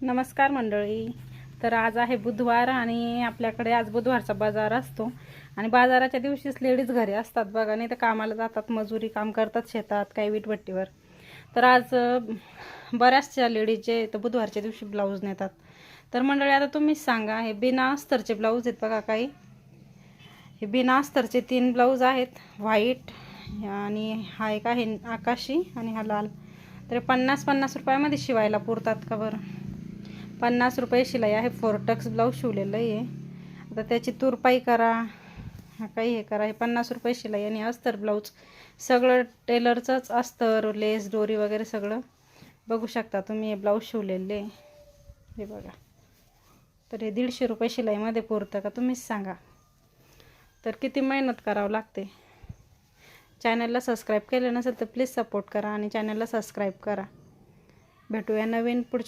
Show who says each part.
Speaker 1: नमस्कार मंडळी. तर आज आहे बुधवार आणि आपल्याकडे आज बुधवारचा बाजार असतो आणि बाजाराच्या दिवशीच लेडीज घरी असतात बघा, नाही तर कामाला जातात, मजुरी काम करतात शेतात, काही विटभट्टीवर. तर आज बऱ्याचशा लेडीजचे तर बुधवारच्या दिवशी ब्लाऊज नेतात. तर मंडळी आता तुम्हीच सांगा, हे बिना अस्तरचे ब्लाऊज आहेत बघा. काही हे बिना अस्तरचे 3 ब्लाऊज आहेत, व्हाईट आणि हा एक आहे आकाशी आणि हा लाल. तर 50-50 रुपयामध्ये शिवायला पुरतात का बरं? 50 रुपये शिलाई आहे. फोरटक्स ब्लाऊज शिवलेलं आहे. आता त्याची तुरपाई करा, काही हे करा. हे 50 रुपये शिलाई आणि अस्तर ब्लाऊज सगळं टेलरचंच, अस्तर, लेस, दोरी वगैरे सगळं बघू शकता तुम्ही. हे ब्लाऊज शिवलेले हे बघा. तर हे 150 रुपये शिलाईमध्ये पुरतं का तुम्हीच सांगा. तर किती मेहनत करावं लागते. चॅनलला सबस्क्राईब केलं नसेल तर प्लीज सपोर्ट करा आणि चॅनलला सबस्क्राईब करा. भेटूया नवीन पुढच्या